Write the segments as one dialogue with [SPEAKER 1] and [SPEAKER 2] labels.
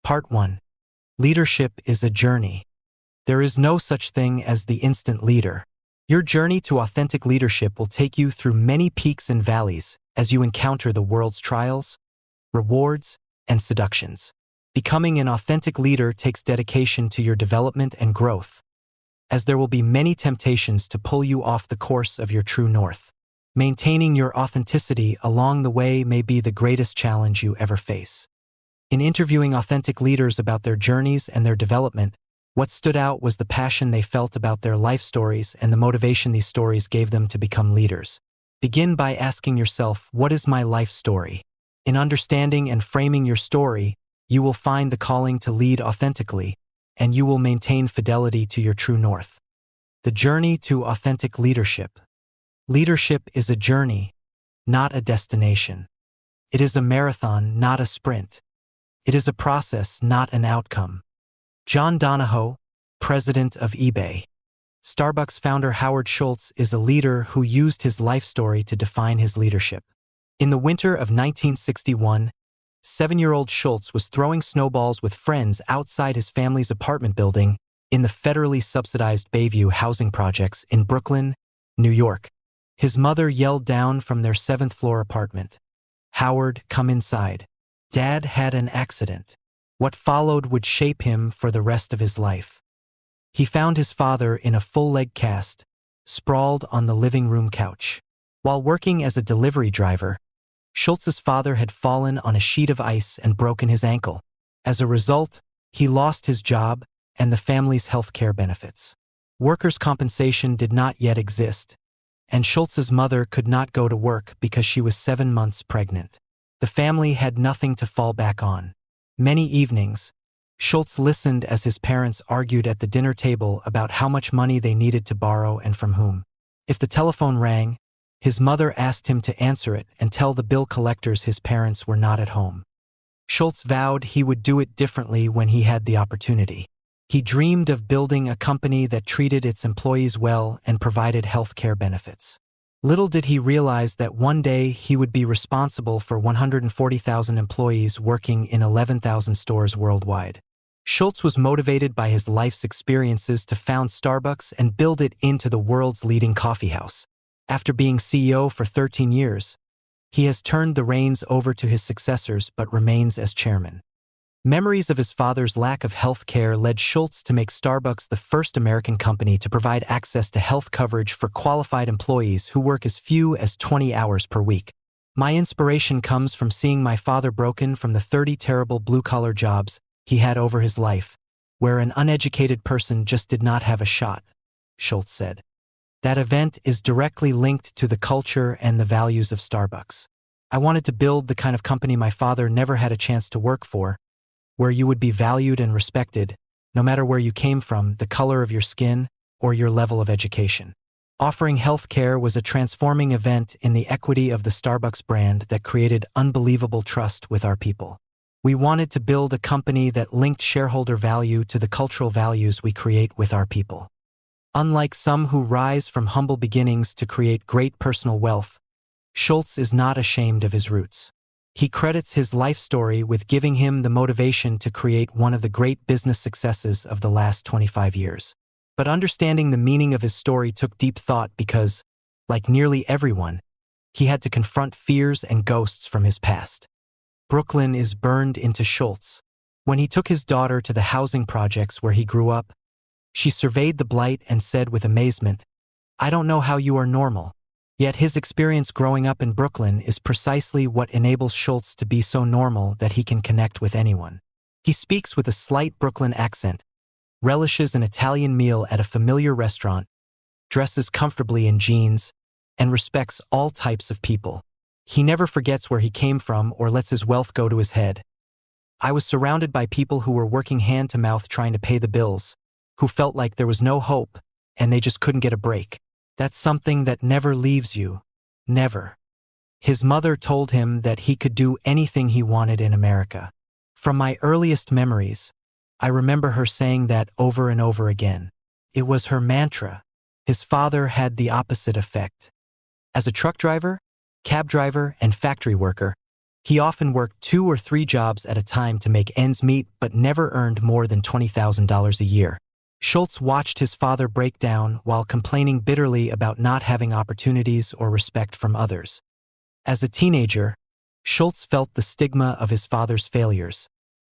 [SPEAKER 1] Part 1. Leadership is a journey. There is no such thing as the instant leader. Your journey to authentic leadership will take you through many peaks and valleys as you encounter the world's trials, rewards, and seductions. Becoming an authentic leader takes dedication to your development and growth, as there will be many temptations to pull you off the course of your true north. Maintaining your authenticity along the way may be the greatest challenge you ever face. In interviewing authentic leaders about their journeys and their development, what stood out was the passion they felt about their life stories and the motivation these stories gave them to become leaders. Begin by asking yourself, what is my life story? In understanding and framing your story, you will find the calling to lead authentically, and you will maintain fidelity to your true north. The journey to authentic leadership. Leadership is a journey, not a destination. It is a marathon, not a sprint. It is a process, not an outcome. John Donahoe, president of eBay. Starbucks founder Howard Schultz is a leader who used his life story to define his leadership. In the winter of 1961, 7-year-old Schultz was throwing snowballs with friends outside his family's apartment building in the federally subsidized Bayview housing projects in Brooklyn, New York. His mother yelled down from their 7th-floor apartment, "Howard, come inside. Dad had an accident." What followed would shape him for the rest of his life. He found his father in a full-leg cast, sprawled on the living room couch. While working as a delivery driver, Schultz's father had fallen on a sheet of ice and broken his ankle. As a result, he lost his job and the family's health care benefits. Workers' compensation did not yet exist, and Schultz's mother could not go to work because she was 7 months pregnant. The family had nothing to fall back on. Many evenings, Schultz listened as his parents argued at the dinner table about how much money they needed to borrow and from whom. If the telephone rang, his mother asked him to answer it and tell the bill collectors his parents were not at home. Schultz vowed he would do it differently when he had the opportunity. He dreamed of building a company that treated its employees well and provided health care benefits. Little did he realize that one day he would be responsible for 140,000 employees working in 11,000 stores worldwide. Schultz was motivated by his life's experiences to found Starbucks and build it into the world's leading coffeehouse. After being CEO for 13 years, he has turned the reins over to his successors but remains as chairman. Memories of his father's lack of health care led Schultz to make Starbucks the first American company to provide access to health coverage for qualified employees who work as few as 20 hours per week. "My inspiration comes from seeing my father broken from the 30 terrible blue-collar jobs he had over his life, where an uneducated person just did not have a shot," Schultz said. That event is directly linked to the culture and the values of Starbucks. "I wanted to build the kind of company my father never had a chance to work for, where you would be valued and respected, no matter where you came from, the color of your skin, or your level of education." Offering health care was a transforming event in the equity of the Starbucks brand that created unbelievable trust with our people. "We wanted to build a company that linked shareholder value to the cultural values we create with our people." Unlike some who rise from humble beginnings to create great personal wealth, Schultz is not ashamed of his roots. He credits his life story with giving him the motivation to create one of the great business successes of the last 25 years. But understanding the meaning of his story took deep thought because, like nearly everyone, he had to confront fears and ghosts from his past. Brooklyn is burned into Schultz. When he took his daughter to the housing projects where he grew up, she surveyed the blight and said with amazement, "I don't know how you are normal." Yet his experience growing up in Brooklyn is precisely what enables Schultz to be so normal that he can connect with anyone. He speaks with a slight Brooklyn accent, relishes an Italian meal at a familiar restaurant, dresses comfortably in jeans, and respects all types of people. He never forgets where he came from or lets his wealth go to his head. "I was surrounded by people who were working hand to mouth trying to pay the bills, who felt like there was no hope and they just couldn't get a break. That's something that never leaves you. Never." His mother told him that he could do anything he wanted in America. From my earliest memories, I remember her saying that over and over again. It was her mantra. His father had the opposite effect. As a truck driver, cab driver, and factory worker, He often worked 2 or 3 jobs at a time to make ends meet but never earned more than $20,000 a year. Schultz watched his father break down while complaining bitterly about not having opportunities or respect from others. As a teenager, Schultz felt the stigma of his father's failures,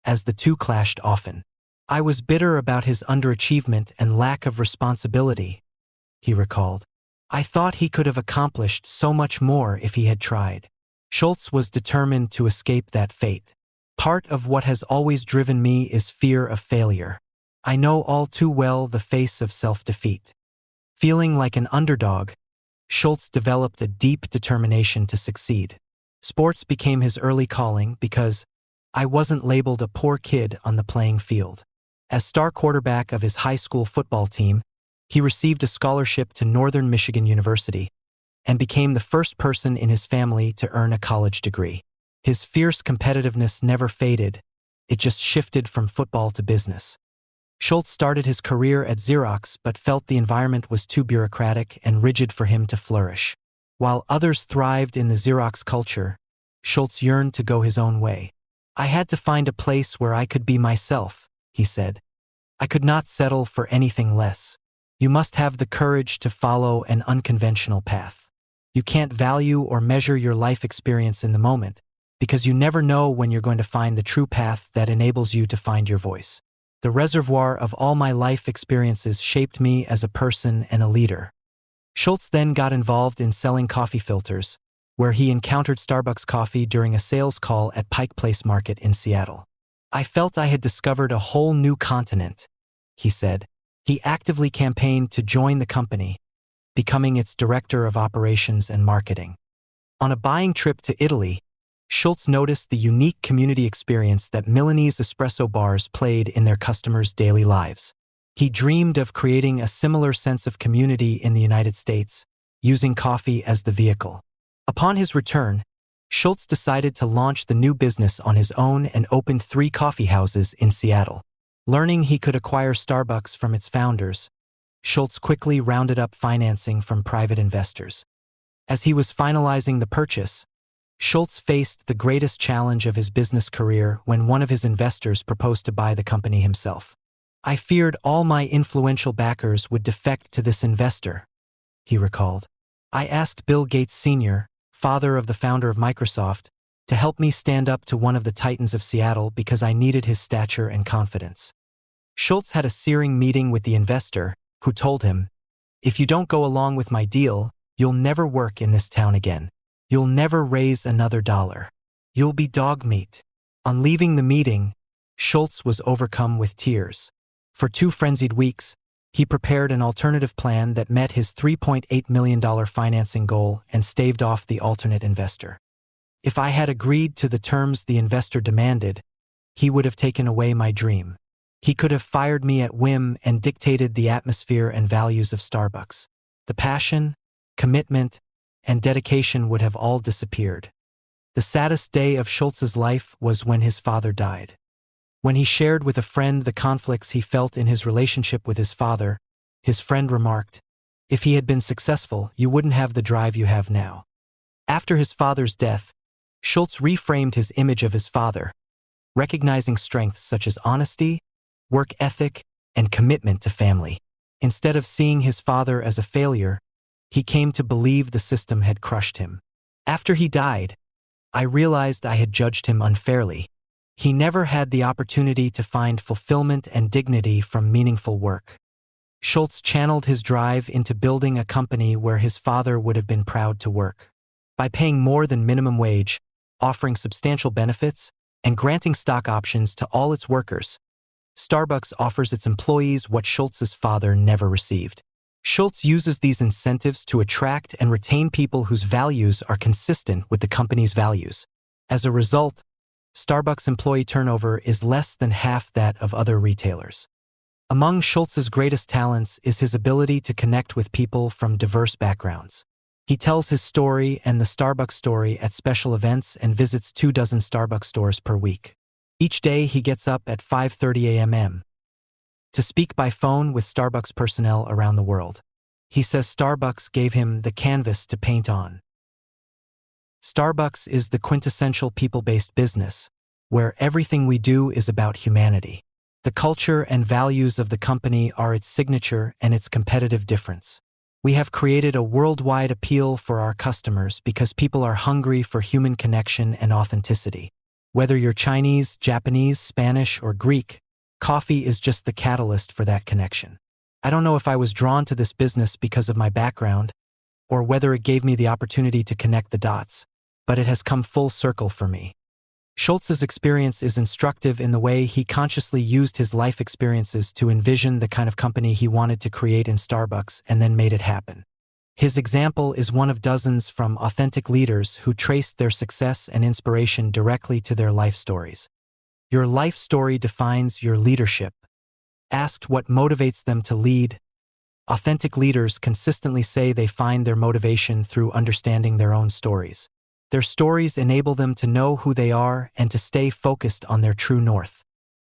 [SPEAKER 1] as the two clashed often. "I was bitter about his underachievement and lack of responsibility," he recalled. "I thought he could have accomplished so much more if he had tried." Schultz was determined to escape that fate. "Part of what has always driven me is fear of failure. I know all too well the face of self-defeat." Feeling like an underdog, Schultz developed a deep determination to succeed. Sports became his early calling because "I wasn't labeled a poor kid on the playing field." As star quarterback of his high school football team, he received a scholarship to Northern Michigan University and became the first person in his family to earn a college degree. His fierce competitiveness never faded, it just shifted from football to business. Schultz started his career at Xerox but felt the environment was too bureaucratic and rigid for him to flourish. While others thrived in the Xerox culture, Schultz yearned to go his own way. "I had to find a place where I could be myself," he said. "I could not settle for anything less. You must have the courage to follow an unconventional path. You can't value or measure your life experience in the moment, because you never know when you're going to find the true path that enables you to find your voice. The reservoir of all my life experiences shaped me as a person and a leader." Schultz then got involved in selling coffee filters, where he encountered Starbucks coffee during a sales call at Pike Place Market in Seattle. "I felt I had discovered a whole new continent," he said. He actively campaigned to join the company, becoming its director of operations and marketing. On a buying trip to Italy, Schultz noticed the unique community experience that Milanese espresso bars played in their customers' daily lives. He dreamed of creating a similar sense of community in the United States, using coffee as the vehicle. Upon his return, Schultz decided to launch the new business on his own and opened 3 coffee houses in Seattle. Learning he could acquire Starbucks from its founders, Schultz quickly rounded up financing from private investors. As he was finalizing the purchase, Schultz faced the greatest challenge of his business career when one of his investors proposed to buy the company himself. "I feared all my influential backers would defect to this investor," he recalled. "I asked Bill Gates Sr., father of the founder of Microsoft, to help me stand up to one of the titans of Seattle because I needed his stature and confidence." Schultz had a searing meeting with the investor, who told him, "If you don't go along with my deal, you'll never work in this town again. You'll never raise another dollar. You'll be dog meat." On leaving the meeting, Schultz was overcome with tears. For 2 frenzied weeks, he prepared an alternative plan that met his $3.8 million financing goal and staved off the alternate investor. "If I had agreed to the terms the investor demanded, he would have taken away my dream. He could have fired me at whim and dictated the atmosphere and values of Starbucks. The passion, commitment, and dedication would have all disappeared." The saddest day of Schultz's life was when his father died. When he shared with a friend the conflicts he felt in his relationship with his father, his friend remarked, "If he had been successful, you wouldn't have the drive you have now." After his father's death, Schultz reframed his image of his father, recognizing strengths such as honesty, work ethic, and commitment to family. Instead of seeing his father as a failure, he came to believe the system had crushed him. "After he died, I realized I had judged him unfairly. He never had the opportunity to find fulfillment and dignity from meaningful work." Schultz channeled his drive into building a company where his father would have been proud to work. By paying more than minimum wage, offering substantial benefits, and granting stock options to all its workers, Starbucks offers its employees what Schultz's father never received. Schultz uses these incentives to attract and retain people whose values are consistent with the company's values. As a result, Starbucks employee turnover is less than half that of other retailers. Among Schultz's greatest talents is his ability to connect with people from diverse backgrounds. He tells his story and the Starbucks story at special events and visits 24 Starbucks stores per week. Each day he gets up at 5:30 a.m. to speak by phone with Starbucks personnel around the world. He says Starbucks gave him the canvas to paint on. Starbucks is the quintessential people-based business, where everything we do is about humanity. The culture and values of the company are its signature and its competitive difference. We have created a worldwide appeal for our customers because people are hungry for human connection and authenticity. Whether you're Chinese, Japanese, Spanish, or Greek, coffee is just the catalyst for that connection. I don't know if I was drawn to this business because of my background, or whether it gave me the opportunity to connect the dots, but it has come full circle for me. Schultz's experience is instructive in the way he consciously used his life experiences to envision the kind of company he wanted to create in Starbucks and then made it happen. His example is one of dozens from authentic leaders who traced their success and inspiration directly to their life stories. Your life story defines your leadership. Asked what motivates them to lead, authentic leaders consistently say they find their motivation through understanding their own stories. Their stories enable them to know who they are and to stay focused on their true north.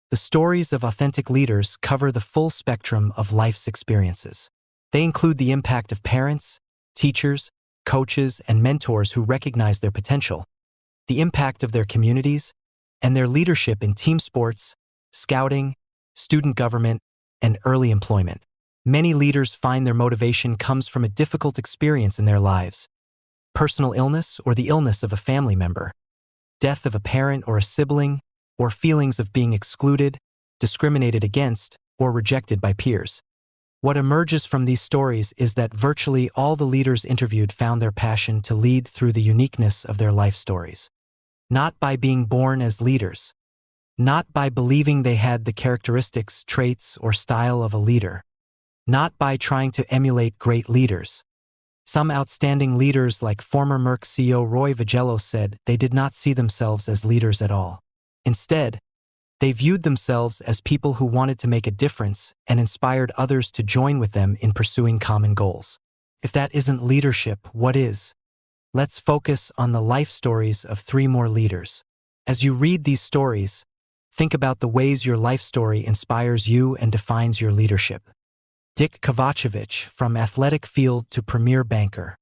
[SPEAKER 1] The stories of authentic leaders cover the full spectrum of life's experiences. They include the impact of parents, teachers, coaches, and mentors who recognize their potential, the impact of their communities, and their leadership in team sports, scouting, student government, and early employment. Many leaders find their motivation comes from a difficult experience in their lives: personal illness or the illness of a family member, death of a parent or a sibling, or feelings of being excluded, discriminated against, or rejected by peers. What emerges from these stories is that virtually all the leaders interviewed found their passion to lead through the uniqueness of their life stories. Not by being born as leaders, not by believing they had the characteristics, traits, or style of a leader, not by trying to emulate great leaders. Some outstanding leaders like former Merck CEO Roy Vagelos said they did not see themselves as leaders at all. Instead, they viewed themselves as people who wanted to make a difference and inspired others to join with them in pursuing common goals. If that isn't leadership, what is? Let's focus on the life stories of 3 more leaders. As you read these stories, think about the ways your life story inspires you and defines your leadership. Dick Kovacevic, from athletic field to premier banker.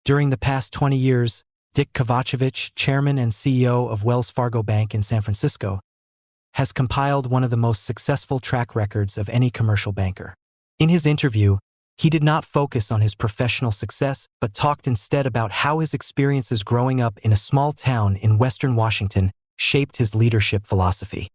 [SPEAKER 1] During the past 20 years, Dick Kovacevic, chairman and CEO of Wells Fargo Bank in San Francisco, has compiled one of the most successful track records of any commercial banker. In his interview, he did not focus on his professional success, but talked instead about how his experiences growing up in a small town in Western Washington shaped his leadership philosophy.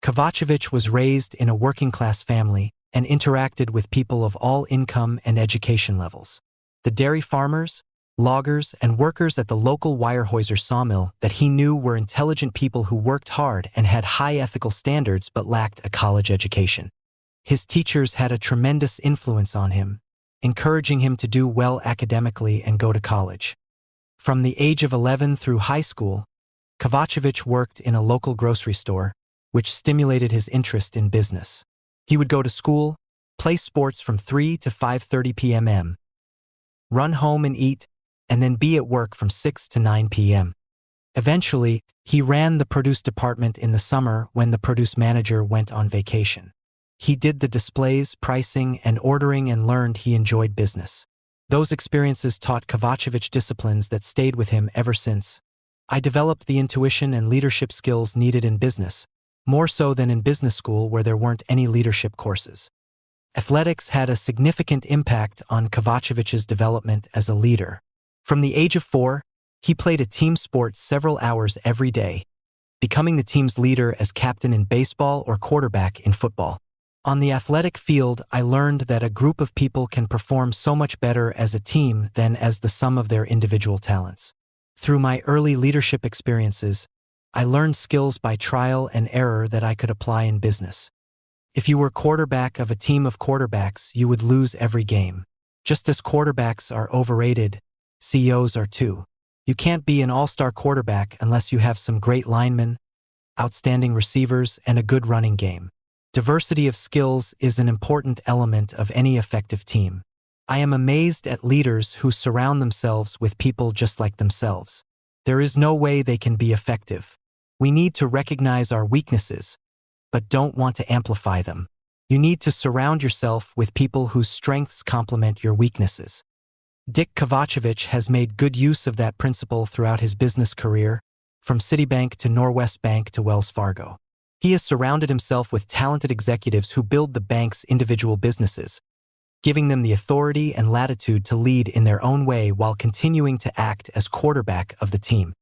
[SPEAKER 1] Kovacevic was raised in a working-class family and interacted with people of all income and education levels. The dairy farmers, loggers, and workers at the local Weyerhaeuser sawmill that he knew were intelligent people who worked hard and had high ethical standards but lacked a college education. His teachers had a tremendous influence on him, encouraging him to do well academically and go to college. From the age of 11 through high school, Kovacevic worked in a local grocery store, which stimulated his interest in business. He would go to school, play sports from 3 to 5:30 p.m., run home and eat, and then be at work from 6 to 9 p.m. Eventually, he ran the produce department in the summer when the produce manager went on vacation. He did the displays, pricing, and ordering and learned he enjoyed business. Those experiences taught Kovacevic disciplines that stayed with him ever since. I developed the intuition and leadership skills needed in business, more so than in business school where there weren't any leadership courses. Athletics had a significant impact on Kovacevic's development as a leader. From the age of 4, he played a team sport several hours every day, becoming the team's leader as captain in baseball or quarterback in football. On the athletic field, I learned that a group of people can perform so much better as a team than as the sum of their individual talents. Through my early leadership experiences, I learned skills by trial and error that I could apply in business. If you were quarterback of a team of quarterbacks, you would lose every game. Just as quarterbacks are overrated, CEOs are too. You can't be an all-star quarterback unless you have some great linemen, outstanding receivers, and a good running game. Diversity of skills is an important element of any effective team. I am amazed at leaders who surround themselves with people just like themselves. There is no way they can be effective. We need to recognize our weaknesses, but don't want to amplify them. You need to surround yourself with people whose strengths complement your weaknesses. Dick Kovacevic has made good use of that principle throughout his business career, from Citibank to Norwest Bank to Wells Fargo. He has surrounded himself with talented executives who build the bank's individual businesses, giving them the authority and latitude to lead in their own way while continuing to act as quarterback of the team.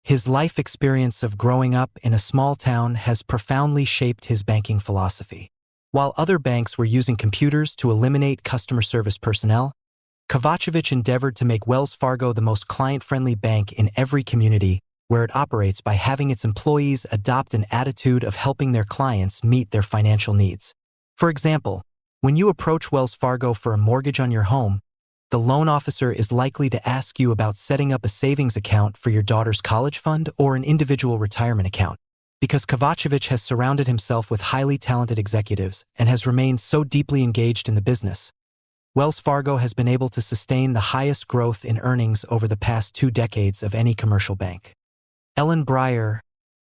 [SPEAKER 1] His life experience of growing up in a small town has profoundly shaped his banking philosophy. While other banks were using computers to eliminate customer service personnel, Kovacevic endeavored to make Wells Fargo the most client-friendly bank in every community where it operates by having its employees adopt an attitude of helping their clients meet their financial needs. For example, when you approach Wells Fargo for a mortgage on your home, the loan officer is likely to ask you about setting up a savings account for your daughter's college fund or an individual retirement account. Because Kovacevic has surrounded himself with highly talented executives and has remained so deeply engaged in the business, Wells Fargo has been able to sustain the highest growth in earnings over the past 2 decades of any commercial bank. Ellen Breyer,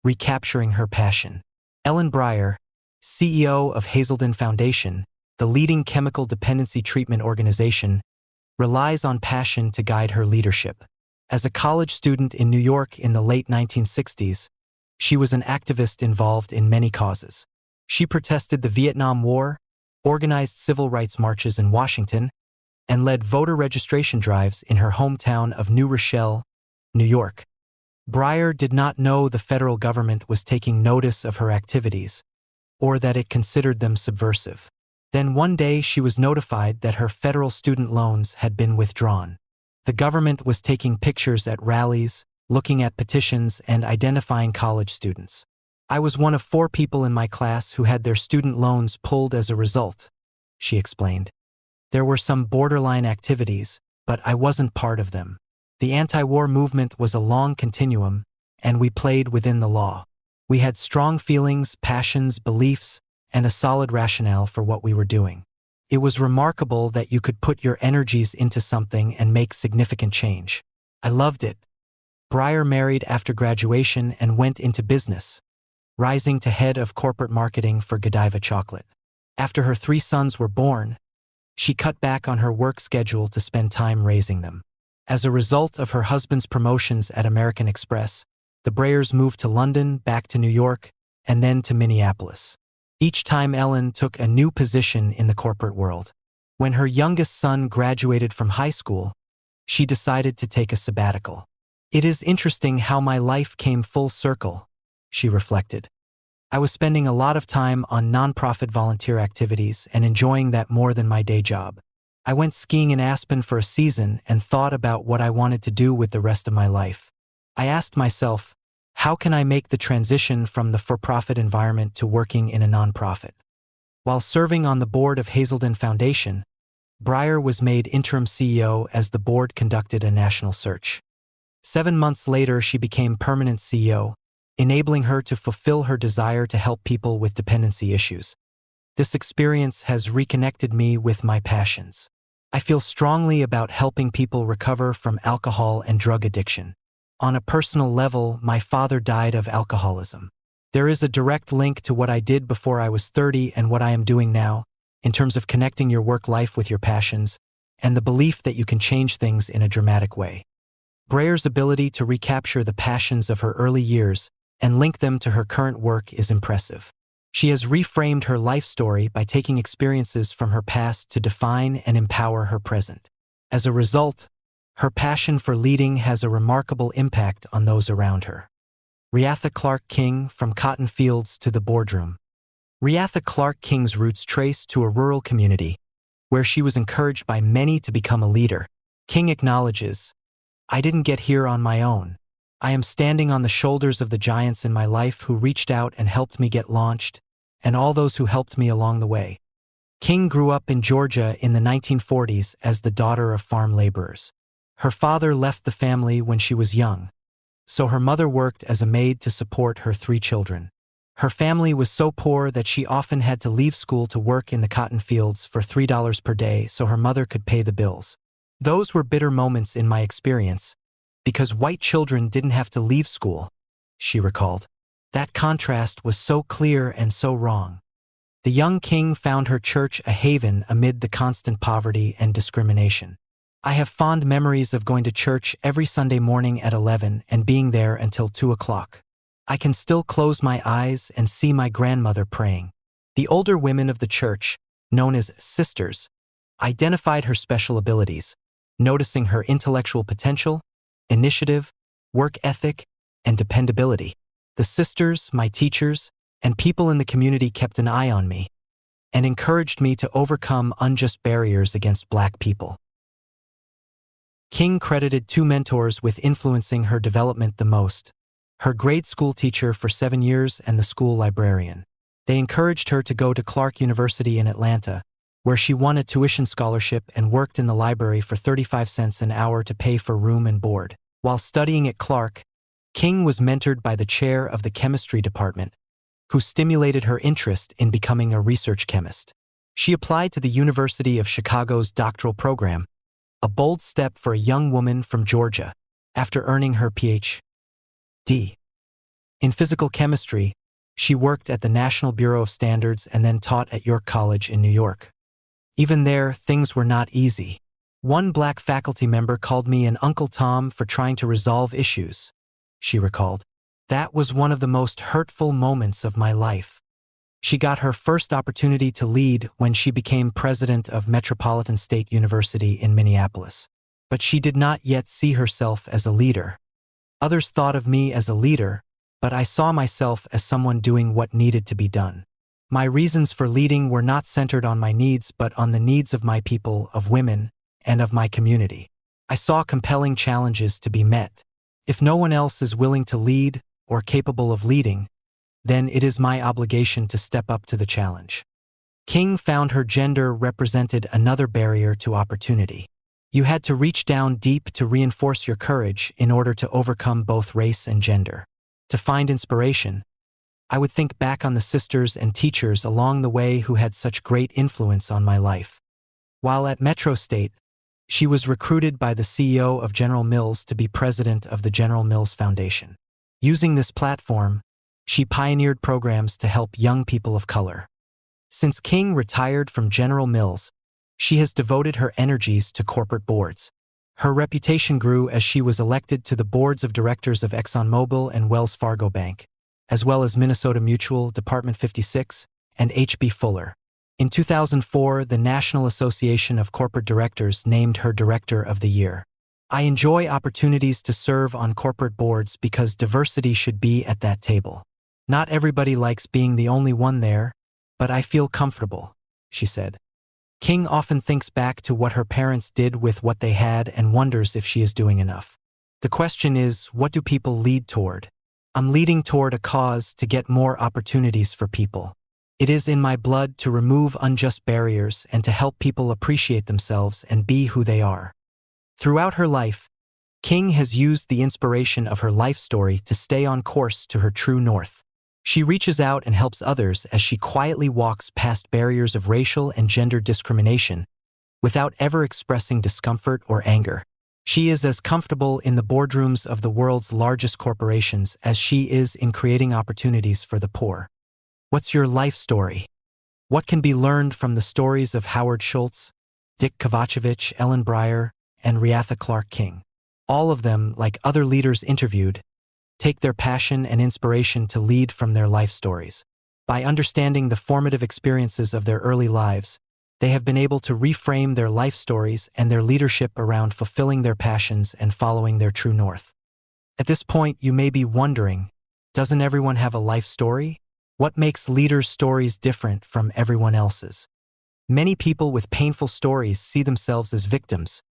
[SPEAKER 1] recapturing her passion. Ellen Breyer, CEO of Hazelden Foundation, the leading chemical dependency treatment organization, relies on passion to guide her leadership. As a college student in New York in the late 1960s, she was an activist involved in many causes. She protested the Vietnam War, organized civil rights marches in Washington, and led voter registration drives in her hometown of New Rochelle, New York. Breyer did not know the federal government was taking notice of her activities, or that it considered them subversive. Then one day she was notified that her federal student loans had been withdrawn. The government was taking pictures at rallies, looking at petitions, and identifying college students. I was one of 4 people in my class who had their student loans pulled as a result, she explained. There were some borderline activities, but I wasn't part of them. The anti-war movement was a long continuum, and we played within the law. We had strong feelings, passions, beliefs, and a solid rationale for what we were doing. It was remarkable that you could put your energies into something and make significant change. I loved it. Breyer married after graduation and went into business, rising to head of corporate marketing for Godiva Chocolate. After her 3 sons were born, she cut back on her work schedule to spend time raising them. As a result of her husband's promotions at American Express, the Breyers moved to London, back to New York, and then to Minneapolis. Each time Ellen took a new position in the corporate world. When her youngest son graduated from high school, she decided to take a sabbatical. It is interesting how my life came full circle, she reflected. I was spending a lot of time on nonprofit volunteer activities and enjoying that more than my day job. I went skiing in Aspen for a season and thought about what I wanted to do with the rest of my life. I asked myself, how can I make the transition from the for-profit environment to working in a nonprofit? While serving on the board of Hazelden Foundation, Breyer was made interim CEO as the board conducted a national search. 7 months later, she became permanent CEO, enabling her to fulfill her desire to help people with dependency issues. This experience has reconnected me with my passions. I feel strongly about helping people recover from alcohol and drug addiction. On a personal level, my father died of alcoholism. There is a direct link to what I did before I was 30 and what I am doing now, in terms of connecting your work life with your passions, and the belief that you can change things in a dramatic way. Breyer's ability to recapture the passions of her early years and link them to her current work is impressive. She has reframed her life story by taking experiences from her past to define and empower her present. As a result, her passion for leading has a remarkable impact on those around her. Reatha Clark King, from cotton fields to the boardroom. Reatha Clark King's roots trace to a rural community, where she was encouraged by many to become a leader. King acknowledges, "I didn't get here on my own. I am standing on the shoulders of the giants in my life who reached out and helped me get launched, and all those who helped me along the way." King grew up in Georgia in the 1940s as the daughter of farm laborers. Her father left the family when she was young, so her mother worked as a maid to support her 3 children. Her family was so poor that she often had to leave school to work in the cotton fields for $3 per day so her mother could pay the bills. Those were bitter moments in my experience, because white children didn't have to leave school, she recalled. That contrast was so clear and so wrong. The young King found her church a haven amid the constant poverty and discrimination. I have fond memories of going to church every Sunday morning at 11 and being there until 2 o'clock. I can still close my eyes and see my grandmother praying. The older women of the church, known as sisters, identified her special abilities, noticing her intellectual potential, initiative, work ethic, and dependability. The sisters, my teachers, and people in the community kept an eye on me and encouraged me to overcome unjust barriers against Black people. King credited two mentors with influencing her development the most: her grade school teacher for 7 years and the school librarian. They encouraged her to go to Clark University in Atlanta, where she won a tuition scholarship and worked in the library for 35 cents an hour to pay for room and board. While studying at Clark, King was mentored by the chair of the chemistry department, who stimulated her interest in becoming a research chemist. She applied to the University of Chicago's doctoral program, a bold step for a young woman from Georgia, after earning her Ph.D. In physical chemistry. She worked at the National Bureau of Standards and then taught at York College in New York. Even there, things were not easy. One Black faculty member called me an Uncle Tom for trying to resolve issues, she recalled. That was one of the most hurtful moments of my life. She got her first opportunity to lead when she became president of Metropolitan State University in Minneapolis. But she did not yet see herself as a leader. Others thought of me as a leader, but I saw myself as someone doing what needed to be done. My reasons for leading were not centered on my needs but on the needs of my people, of women, and of my community. I saw compelling challenges to be met. If no one else is willing to lead or capable of leading, then it is my obligation to step up to the challenge. King found her gender represented another barrier to opportunity. You had to reach down deep to reinforce your courage in order to overcome both race and gender. To find inspiration, I would think back on the sisters and teachers along the way who had such great influence on my life. While at Metro State, she was recruited by the CEO of General Mills to be president of the General Mills Foundation. Using this platform, she pioneered programs to help young people of color. Since King retired from General Mills, she has devoted her energies to corporate boards. Her reputation grew as she was elected to the boards of directors of ExxonMobil and Wells Fargo Bank, as well as Minnesota Mutual, Department 56, and H.B. Fuller. In 2004, the National Association of Corporate Directors named her Director of the Year. I enjoy opportunities to serve on corporate boards because diversity should be at that table. Not everybody likes being the only one there, but I feel comfortable, she said. King often thinks back to what her parents did with what they had and wonders if she is doing enough. The question is, what do people lead toward? I'm leading toward a cause to get more opportunities for people. It is in my blood to remove unjust barriers and to help people appreciate themselves and be who they are. Throughout her life, King has used the inspiration of her life story to stay on course to her true north. She reaches out and helps others as she quietly walks past barriers of racial and gender discrimination without ever expressing discomfort or anger. She is as comfortable in the boardrooms of the world's largest corporations as she is in creating opportunities for the poor. What's your life story? What can be learned from the stories of Howard Schultz, Dick Kovacevich, Ellen Breyer, and Reatha Clark King? All of them, like other leaders interviewed, take their passion and inspiration to lead from their life stories. By understanding the formative experiences of their early lives, they have been able to reframe their life stories and their leadership around fulfilling their passions and following their true north. At this point, you may be wondering, doesn't everyone have a life story? What makes leaders' stories different from everyone else's? Many people with painful stories see themselves as victims,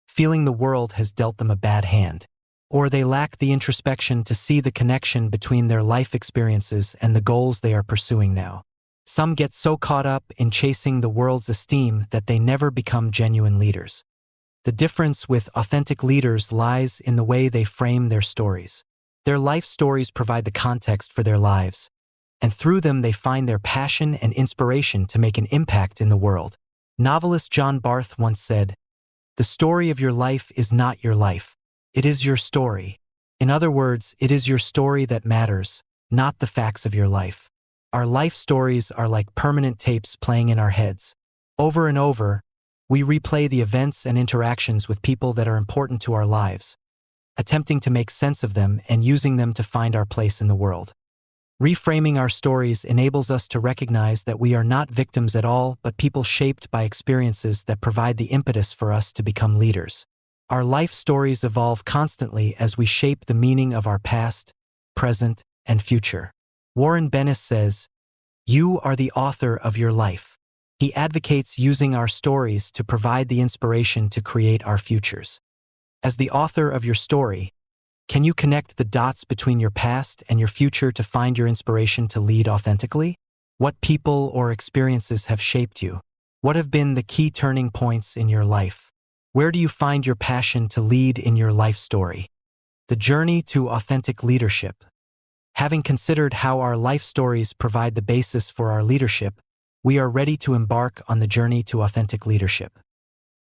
[SPEAKER 1] feeling the world has dealt them a bad hand. Or they lack the introspection to see the connection between their life experiences and the goals they are pursuing now. Some get so caught up in chasing the world's esteem that they never become genuine leaders. The difference with authentic leaders lies in the way they frame their stories. Their life stories provide the context for their lives, and through them they find their passion and inspiration to make an impact in the world. Novelist John Barth once said, "The story of your life is not your life. It is your story." In other words, it is your story that matters, not the facts of your life. Our life stories are like permanent tapes playing in our heads. Over and over, We replay the events and interactions with people that are important to our lives, attempting to make sense of them and using them to find our place in the world. Reframing our stories enables us to recognize that we are not victims at all, but people shaped by experiences that provide the impetus for us to become leaders. Our life stories evolve constantly as we shape the meaning of our past, present, and future. Warren Bennis says, "You are the author of your life." He advocates using our stories to provide the inspiration to create our futures. As the author of your story, can you connect the dots between your past and your future to find your inspiration to lead authentically? What people or experiences have shaped you? What have been the key turning points in your life? Where do you find your passion to lead in your life story? The journey to authentic leadership. Having considered how our life stories provide the basis for our leadership, we are ready to embark on the journey to authentic leadership.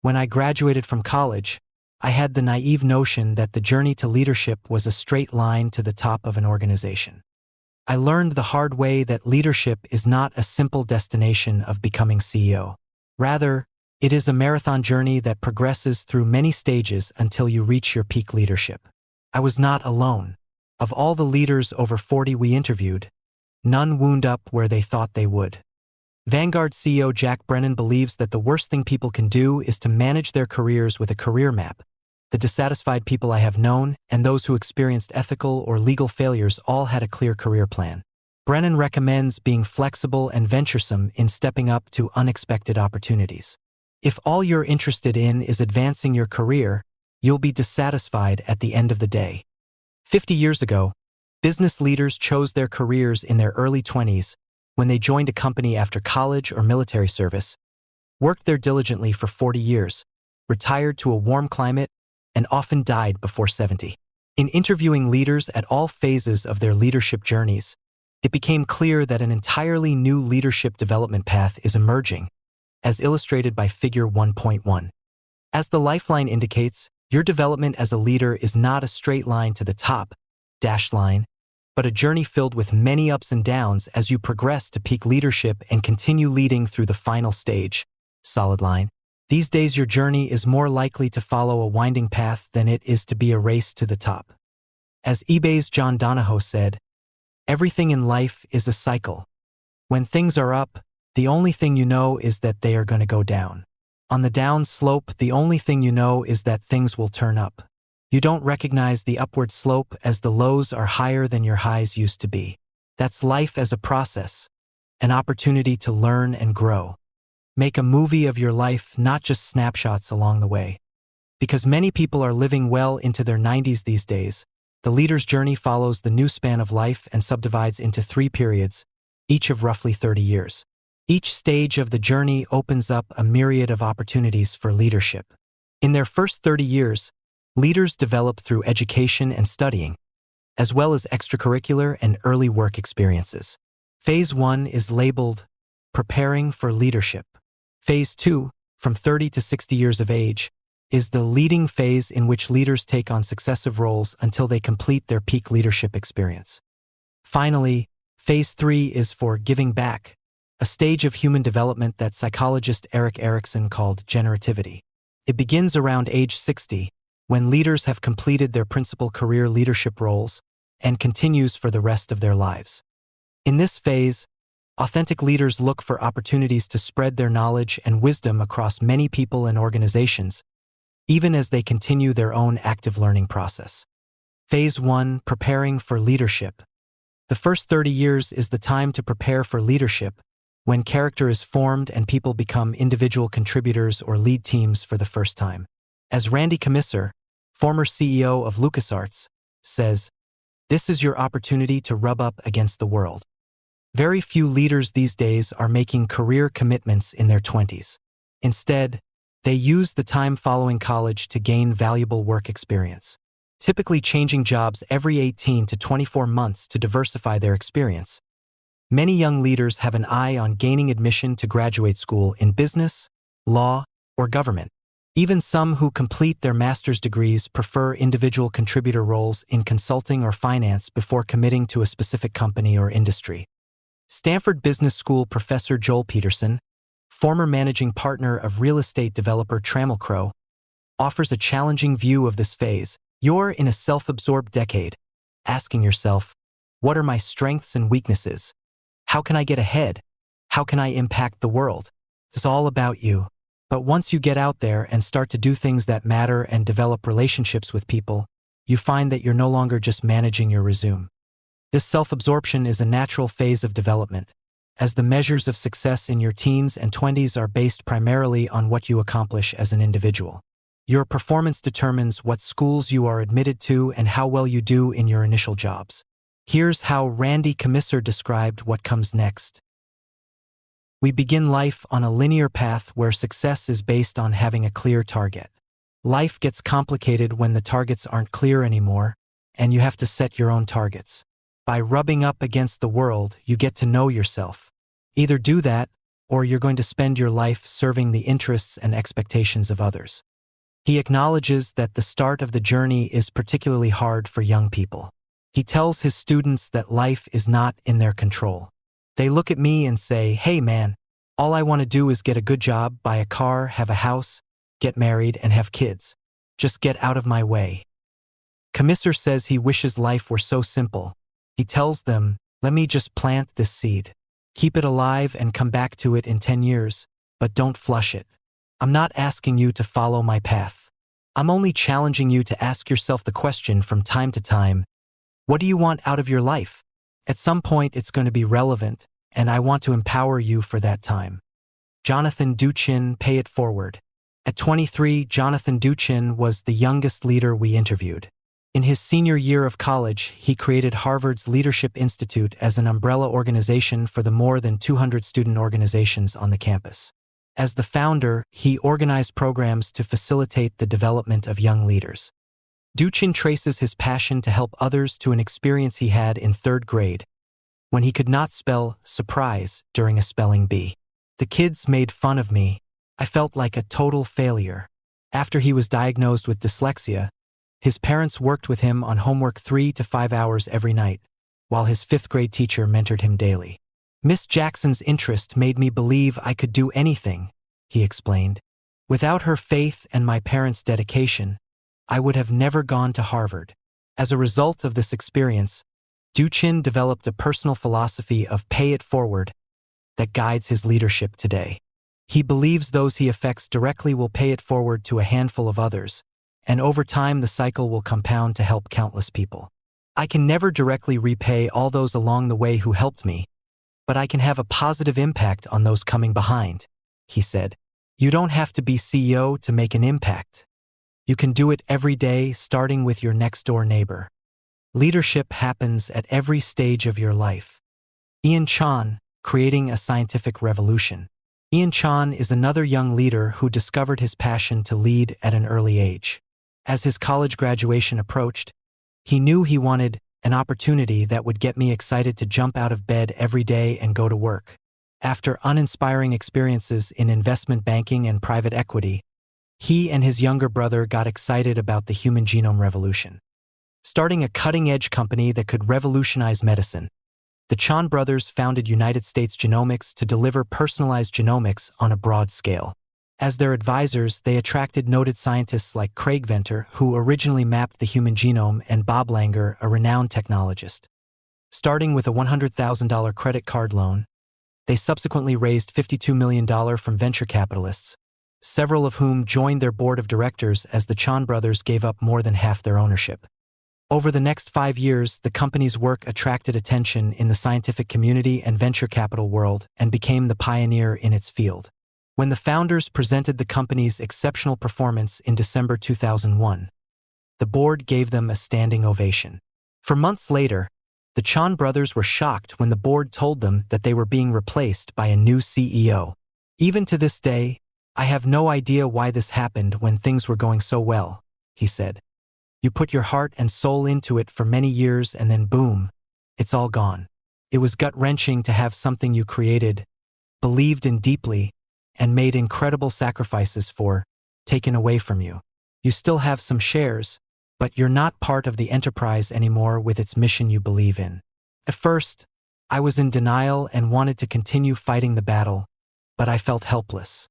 [SPEAKER 1] When I graduated from college, I had the naive notion that the journey to leadership was a straight line to the top of an organization. I learned the hard way that leadership is not a simple destination of becoming CEO. Rather, it is a marathon journey that progresses through many stages until you reach your peak leadership. I was not alone. Of all the leaders over 40 we interviewed, none wound up where they thought they would. Vanguard CEO Jack Brennan believes that the worst thing people can do is to manage their careers with a career map. The dissatisfied people I have known and those who experienced ethical or legal failures all had a clear career plan. Brennan recommends being flexible and venturesome in stepping up to unexpected opportunities. If all you're interested in is advancing your career, you'll be dissatisfied at the end of the day. 50 years ago, business leaders chose their careers in their early 20s when they joined a company after college or military service, worked there diligently for 40 years, retired to a warm climate, and often died before 70. In interviewing leaders at all phases of their leadership journeys, it became clear that an entirely new leadership development path is emerging, as illustrated by Figure 1.1. As the lifeline indicates, your development as a leader is not a straight line to the top, dashed line, but a journey filled with many ups and downs as you progress to peak leadership and continue leading through the final stage, solid line. These days your journey is more likely to follow a winding path than it is to be a race to the top. As eBay's John Donahoe said, "Everything in life is a cycle. When things are up, the only thing you know is that they are going to go down. On the down slope, the only thing you know is that things will turn up. You don't recognize the upward slope as the lows are higher than your highs used to be. That's life as a process, an opportunity to learn and grow. Make a movie of your life, not just snapshots along the way." Because many people are living well into their 90s these days, the leader's journey follows the new span of life and subdivides into 3 periods, each of roughly 30 years. Each stage of the journey opens up a myriad of opportunities for leadership. In their first 30 years, leaders develop through education and studying, as well as extracurricular and early work experiences. Phase 1 is labeled preparing for leadership. Phase 2, from 30 to 60 years of age, is the leading phase in which leaders take on successive roles until they complete their peak leadership experience. Finally, Phase 3 is for giving back, a stage of human development that psychologist Erik Erikson called generativity. It begins around age 60, when leaders have completed their principal career leadership roles, and continues for the rest of their lives. In this phase, authentic leaders look for opportunities to spread their knowledge and wisdom across many people and organizations, even as they continue their own active learning process. Phase 1, preparing for leadership. The first 30 years is the time to prepare for leadership, when character is formed and people become individual contributors or lead teams for the first time. As Randy Commisser, former CEO of LucasArts, says, "This is your opportunity to rub up against the world." Very few leaders these days are making career commitments in their 20s. Instead, they use the time following college to gain valuable work experience, typically changing jobs every 18 to 24 months to diversify their experience. Many young leaders have an eye on gaining admission to graduate school in business, law, or government. Even some who complete their master's degrees prefer individual contributor roles in consulting or finance before committing to a specific company or industry. Stanford Business School professor Joel Peterson, former managing partner of real estate developer Trammell offers a challenging view of this phase. You're in a self-absorbed decade, asking yourself, what are my strengths and weaknesses? How can I get ahead? How can I impact the world? It's all about you. But once you get out there and start to do things that matter and develop relationships with people, you find that you're no longer just managing your resume. This self-absorption is a natural phase of development, as the measures of success in your teens and 20s are based primarily on what you accomplish as an individual. Your performance determines what schools you are admitted to and how well you do in your initial jobs. Here's how Randy Comisar described what comes next. We begin life on a linear path where success is based on having a clear target. Life gets complicated when the targets aren't clear anymore, and you have to set your own targets. By rubbing up against the world, you get to know yourself. Either do that, or you're going to spend your life serving the interests and expectations of others. He acknowledges that the start of the journey is particularly hard for young people. He tells his students that life is not in their control. They look at me and say, hey man, all I want to do is get a good job, buy a car, have a house, get married, and have kids. Just get out of my way. Comisar says he wishes life were so simple. He tells them, let me just plant this seed. Keep it alive and come back to it in 10 years, but don't flush it. I'm not asking you to follow my path. I'm only challenging you to ask yourself the question from time to time, what do you want out of your life? At some point it's going to be relevant, and I want to empower you for that time. Jonathan Duchin, Pay It Forward. At 23, Jonathan Duchin was the youngest leader we interviewed. In his senior year of college, he created Harvard's Leadership Institute as an umbrella organization for the more than 200 student organizations on the campus. As the founder, he organized programs to facilitate the development of young leaders. Duchin traces his passion to help others to an experience he had in 3rd grade, when he could not spell surprise during a spelling bee. The kids made fun of me. I felt like a total failure. After he was diagnosed with dyslexia, his parents worked with him on homework 3 to 5 hours every night, while his 5th grade teacher mentored him daily. Miss Jackson's interest made me believe I could do anything, he explained. Without her faith and my parents' dedication, I would have never gone to Harvard. As a result of this experience, Duchin developed a personal philosophy of pay it forward that guides his leadership today. He believes those he affects directly will pay it forward to a handful of others, and over time the cycle will compound to help countless people. I can never directly repay all those along the way who helped me, but I can have a positive impact on those coming behind, he said. You don't have to be CEO to make an impact. You can do it every day, starting with your next-door neighbor. Leadership happens at every stage of your life. Ian Chan, Creating a Scientific Revolution. Ian Chan is another young leader who discovered his passion to lead at an early age. As his college graduation approached, he knew he wanted an opportunity that would get me excited to jump out of bed every day and go to work. After uninspiring experiences in investment banking and private equity, he and his younger brother got excited about the human genome revolution. Starting a cutting-edge company that could revolutionize medicine, the Chan brothers founded United States Genomics to deliver personalized genomics on a broad scale. As their advisors, they attracted noted scientists like Craig Venter, who originally mapped the human genome, and Bob Langer, a renowned technologist. Starting with a $100,000 credit card loan, they subsequently raised $52 million from venture capitalists, several of whom joined their board of directors as the Chan brothers gave up more than half their ownership. Over the next 5 years, the company's work attracted attention in the scientific community and venture capital world and became the pioneer in its field. When the founders presented the company's exceptional performance in December 2001, the board gave them a standing ovation. For months later, the Chan brothers were shocked when the board told them that they were being replaced by a new CEO. Even to this day, I have no idea why this happened when things were going so well, he said. You put your heart and soul into it for many years and then boom, it's all gone. It was gut-wrenching to have something you created, believed in deeply, and made incredible sacrifices for, taken away from you. You still have some shares, but you're not part of the enterprise anymore with its mission you believe in. At first, I was in denial and wanted to continue fighting the battle, but I felt helpless.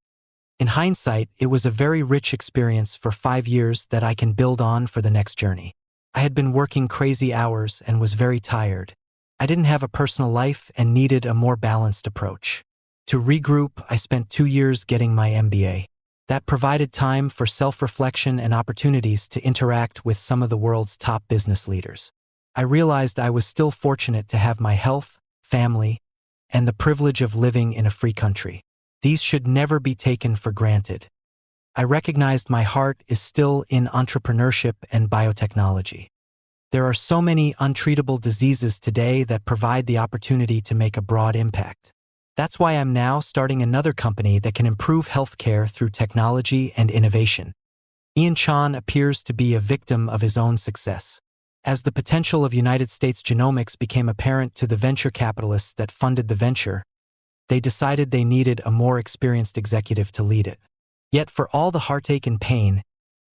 [SPEAKER 1] In hindsight, it was a very rich experience for 5 years that I can build on for the next journey. I had been working crazy hours and was very tired. I didn't have a personal life and needed a more balanced approach. To regroup, I spent 2 years getting my MBA. That provided time for self-reflection and opportunities to interact with some of the world's top business leaders. I realized I was still fortunate to have my health, family, and the privilege of living in a free country. These should never be taken for granted. I recognized my heart is still in entrepreneurship and biotechnology. There are so many untreatable diseases today that provide the opportunity to make a broad impact. That's why I'm now starting another company that can improve healthcare through technology and innovation. Ian Chan appears to be a victim of his own success. As the potential of United States genomics became apparent to the venture capitalists that funded the venture, they decided they needed a more experienced executive to lead it. Yet for all the heartache and pain,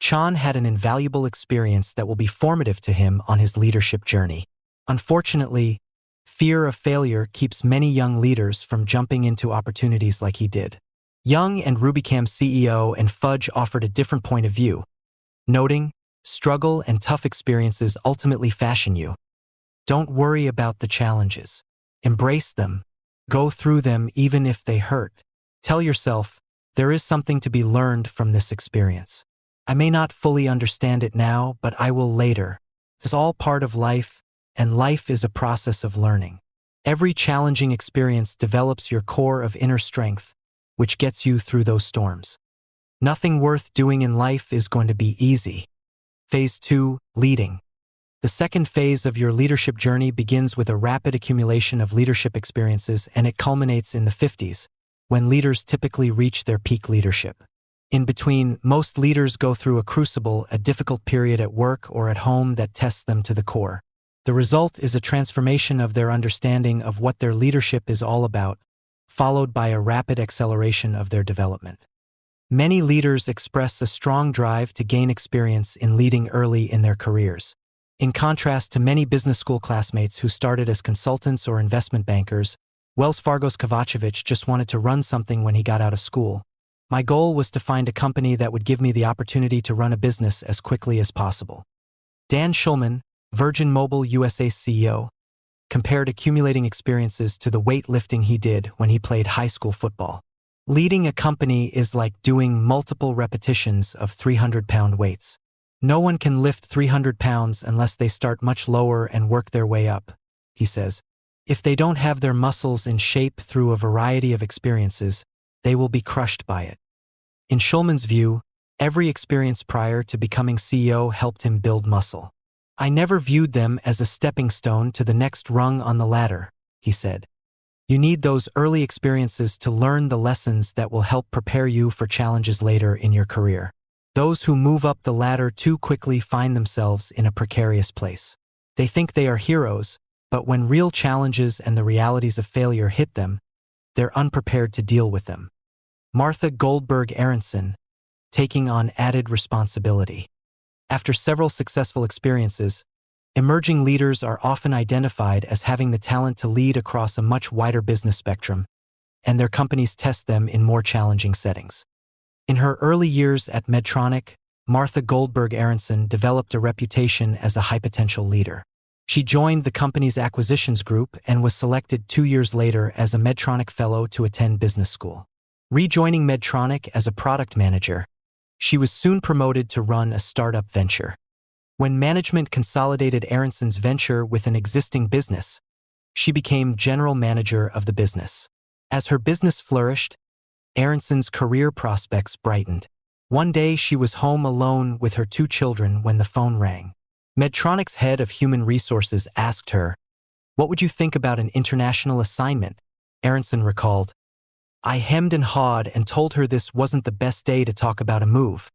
[SPEAKER 1] Chan had an invaluable experience that will be formative to him on his leadership journey. Unfortunately, fear of failure keeps many young leaders from jumping into opportunities like he did. Young and Rubicam CEO and Fudge offered a different point of view, noting, struggle and tough experiences ultimately fashion you. Don't worry about the challenges. Embrace them. Go through them even if they hurt. Tell yourself, there is something to be learned from this experience. I may not fully understand it now, but I will later. It's all part of life, and life is a process of learning. Every challenging experience develops your core of inner strength, which gets you through those storms. Nothing worth doing in life is going to be easy. Phase 2, leading. The second phase of your leadership journey begins with a rapid accumulation of leadership experiences, and it culminates in the 50s, when leaders typically reach their peak leadership. In between, most leaders go through a crucible, a difficult period at work or at home that tests them to the core. The result is a transformation of their understanding of what their leadership is all about, followed by a rapid acceleration of their development. Many leaders express a strong drive to gain experience in leading early in their careers. In contrast to many business school classmates who started as consultants or investment bankers, Wells Fargo's Kovacevic just wanted to run something when he got out of school. My goal was to find a company that would give me the opportunity to run a business as quickly as possible. Dan Schulman, Virgin Mobile USA's CEO, compared accumulating experiences to the weightlifting he did when he played high school football. Leading a company is like doing multiple repetitions of 300-pound weights. No one can lift 300 pounds unless they start much lower and work their way up, he says. If they don't have their muscles in shape through a variety of experiences, they will be crushed by it. In Schulman's view, every experience prior to becoming CEO helped him build muscle. I never viewed them as a stepping stone to the next rung on the ladder, he said. You need those early experiences to learn the lessons that will help prepare you for challenges later in your career. Those who move up the ladder too quickly find themselves in a precarious place. They think they are heroes, but when real challenges and the realities of failure hit them, they're unprepared to deal with them. Martha Goldberg Aronson, taking on added responsibility. After several successful experiences, emerging leaders are often identified as having the talent to lead across a much wider business spectrum, and their companies test them in more challenging settings. In her early years at Medtronic, Martha Goldberg Aronson developed a reputation as a high-potential leader. She joined the company's acquisitions group and was selected 2 years later as a Medtronic fellow to attend business school. Rejoining Medtronic as a product manager, she was soon promoted to run a startup venture. When management consolidated Aronson's venture with an existing business, she became general manager of the business. As her business flourished, Aronson's career prospects brightened. One day she was home alone with her 2 children when the phone rang. Medtronic's head of human resources asked her, "What would you think about an international assignment?" Aronson recalled, "I hemmed and hawed and told her this wasn't the best day to talk about a move."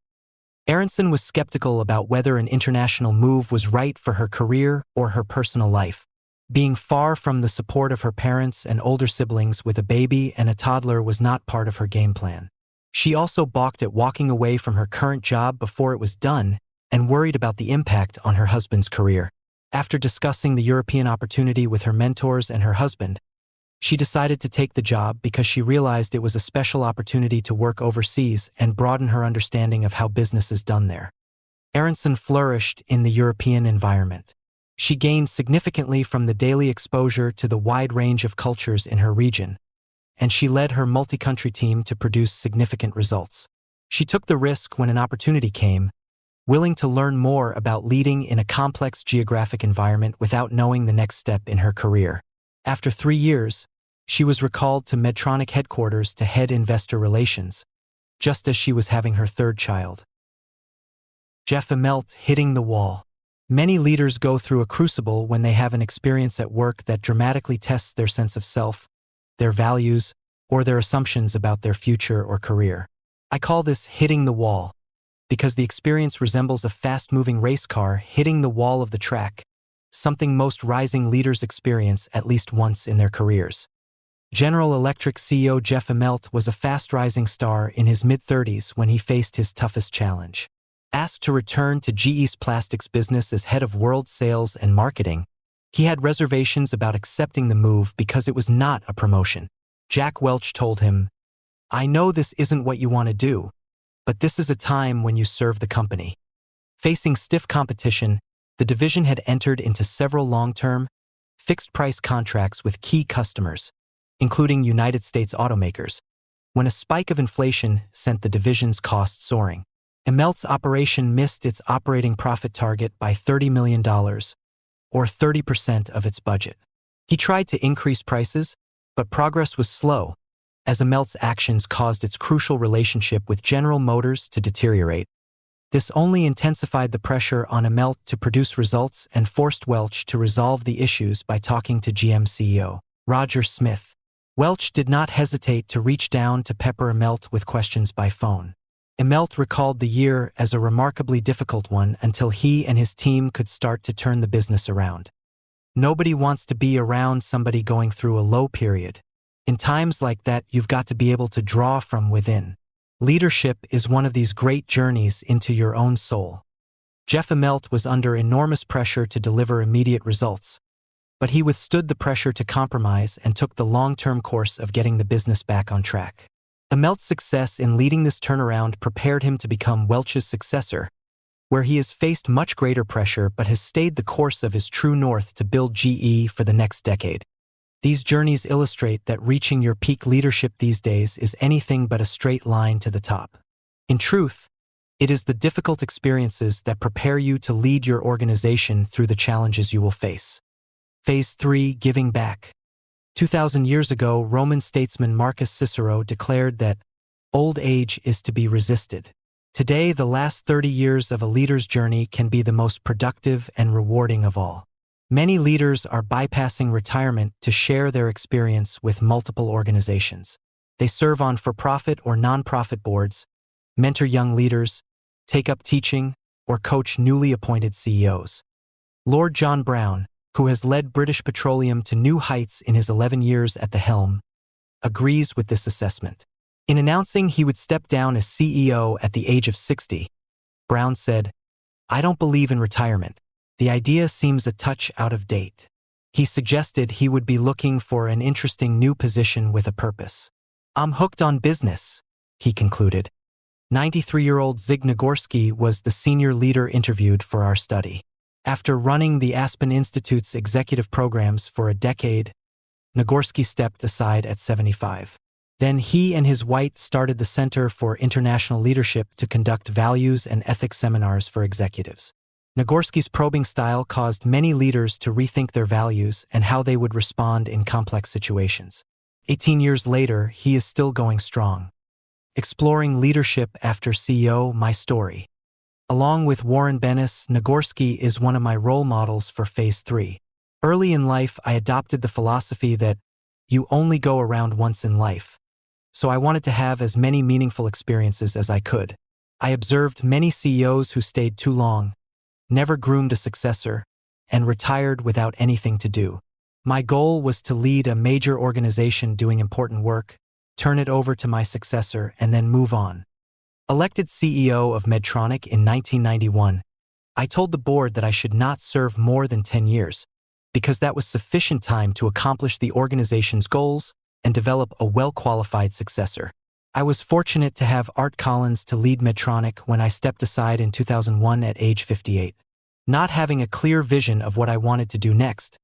[SPEAKER 1] Aronson was skeptical about whether an international move was right for her career or her personal life. Being far from the support of her parents and older siblings with a baby and a toddler was not part of her game plan. She also balked at walking away from her current job before it was done and worried about the impact on her husband's career. After discussing the European opportunity with her mentors and her husband, She decided to take the job because she realized it was a special opportunity to work overseas and broaden her understanding of how business is done there. Aronson flourished in the European environment. She gained significantly from the daily exposure to the wide range of cultures in her region, and she led her multi-country team to produce significant results. She took the risk when an opportunity came, willing to learn more about leading in a complex geographic environment without knowing the next step in her career. After 3 years, she was recalled to Medtronic headquarters to head investor relations, just as she was having her third child. Jeff Immelt hitting the wall. Many leaders go through a crucible when they have an experience at work that dramatically tests their sense of self, their values, or their assumptions about their future or career. I call this hitting the wall, because the experience resembles a fast-moving race car hitting the wall of the track, something most rising leaders experience at least once in their careers. General Electric CEO Jeff Immelt was a fast-rising star in his mid-30s when he faced his toughest challenge. Asked to return to GE's plastics business as head of world sales and marketing, he had reservations about accepting the move because it was not a promotion. Jack Welch told him, "I know this isn't what you want to do, but this is a time when you serve the company." Facing stiff competition, the division had entered into several long-term, fixed-price contracts with key customers, including United States automakers, when a spike of inflation sent the division's costs soaring. Immelt's operation missed its operating profit target by $30 million, or 30% of its budget. He tried to increase prices, but progress was slow, as Immelt's actions caused its crucial relationship with General Motors to deteriorate. This only intensified the pressure on Immelt to produce results and forced Welch to resolve the issues by talking to GM CEO Roger Smith. Welch did not hesitate to reach down to pepper Immelt with questions by phone. Immelt recalled the year as a remarkably difficult one until he and his team could start to turn the business around. Nobody wants to be around somebody going through a low period. In times like that, you've got to be able to draw from within. Leadership is one of these great journeys into your own soul. Jeff Immelt was under enormous pressure to deliver immediate results, but he withstood the pressure to compromise and took the long-term course of getting the business back on track. Immelt's success in leading this turnaround prepared him to become Welch's successor, where he has faced much greater pressure but has stayed the course of his true north to build GE for the next decade. These journeys illustrate that reaching your peak leadership these days is anything but a straight line to the top. In truth, it is the difficult experiences that prepare you to lead your organization through the challenges you will face. Phase 3: Giving Back. 2,000 years ago, Roman statesman Marcus Cicero declared that old age is to be resisted. Today, the last 30 years of a leader's journey can be the most productive and rewarding of all. Many leaders are bypassing retirement to share their experience with multiple organizations. They serve on for-profit or non-profit boards, mentor young leaders, take up teaching, or coach newly appointed CEOs. Lord John Browne, who has led British Petroleum to new heights in his 11 years at the helm, agrees with this assessment. In announcing he would step down as CEO at the age of 60, Browne said, "I don't believe in retirement. The idea seems a touch out of date." He suggested he would be looking for an interesting new position with a purpose. "I'm hooked on business," he concluded. 93-year-old Zig Nagorski was the senior leader interviewed for our study. After running the Aspen Institute's executive programs for a decade, Nagorski stepped aside at 75. Then he and his wife started the Center for International Leadership to conduct values and ethics seminars for executives. Nagorski's probing style caused many leaders to rethink their values and how they would respond in complex situations. 18 years later, he is still going strong. Exploring Leadership After CEO: My Story. Along with Warren Bennis, Nagorski is one of my role models for Phase 3. Early in life, I adopted the philosophy that you only go around once in life, so I wanted to have as many meaningful experiences as I could. I observed many CEOs who stayed too long, never groomed a successor, and retired without anything to do. My goal was to lead a major organization doing important work, turn it over to my successor, and then move on. Elected CEO of Medtronic in 1991, I told the board that I should not serve more than 10 years, because that was sufficient time to accomplish the organization's goals and develop a well-qualified successor. I was fortunate to have Art Collins to lead Medtronic when I stepped aside in 2001 at age 58. Not having a clear vision of what I wanted to do next,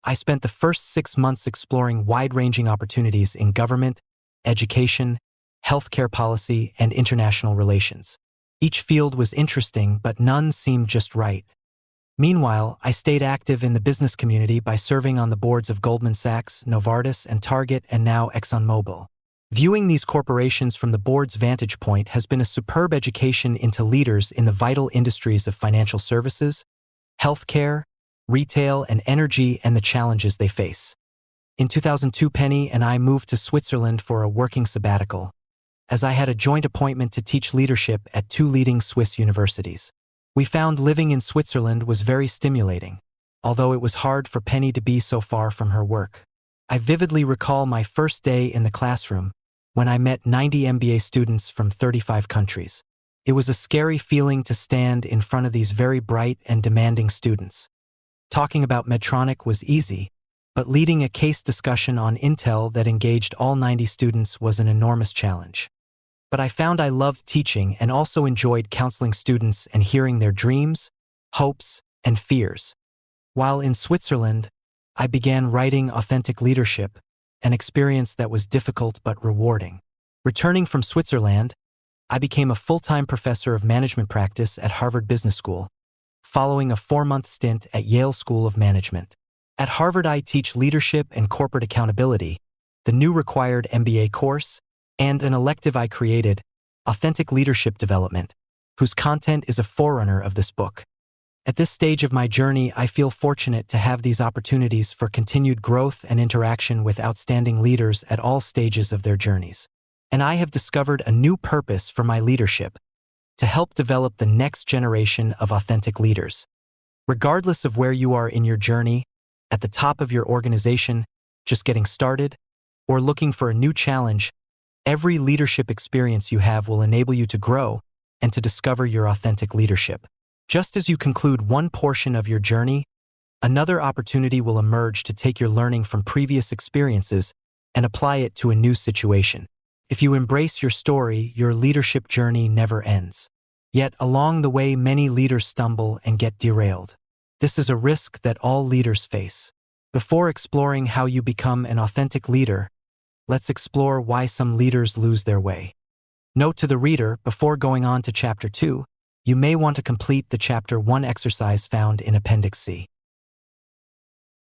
[SPEAKER 1] I spent the first 6 months exploring wide-ranging opportunities in government, education, healthcare policy, and international relations. Each field was interesting, but none seemed just right. Meanwhile, I stayed active in the business community by serving on the boards of Goldman Sachs, Novartis, and Target, and now ExxonMobil. Viewing these corporations from the board's vantage point has been a superb education into leaders in the vital industries of financial services, healthcare, retail, and energy, and the challenges they face. In 2002, Penny and I moved to Switzerland for a working sabbatical, as I had a joint appointment to teach leadership at 2 leading Swiss universities. We found living in Switzerland was very stimulating, although it was hard for Penny to be so far from her work. I vividly recall my first day in the classroom, when I met 90 MBA students from 35 countries. It was a scary feeling to stand in front of these very bright and demanding students. Talking about Medtronic was easy, but leading a case discussion on Intel that engaged all 90 students was an enormous challenge. But I found I loved teaching and also enjoyed counseling students and hearing their dreams, hopes, and fears. While in Switzerland, I began writing Authentic Leadership, an experience that was difficult but rewarding. Returning from Switzerland, I became a full-time professor of management practice at Harvard Business School, following a 4-month stint at Yale School of Management. At Harvard, I teach leadership and corporate accountability, the new required MBA course, and an elective I created, Authentic Leadership Development, whose content is a forerunner of this book. At this stage of my journey, I feel fortunate to have these opportunities for continued growth and interaction with outstanding leaders at all stages of their journeys. And I have discovered a new purpose for my leadership: to help develop the next generation of authentic leaders. Regardless of where you are in your journey, at the top of your organization, just getting started, or looking for a new challenge, every leadership experience you have will enable you to grow and to discover your authentic leadership. Just as you conclude one portion of your journey, another opportunity will emerge to take your learning from previous experiences and apply it to a new situation. If you embrace your story, your leadership journey never ends. Yet along the way, many leaders stumble and get derailed. This is a risk that all leaders face. Before exploring how you become an authentic leader, let's explore why some leaders lose their way. Note to the reader, before going on to Chapter 2, you may want to complete the Chapter 1 exercise found in Appendix C.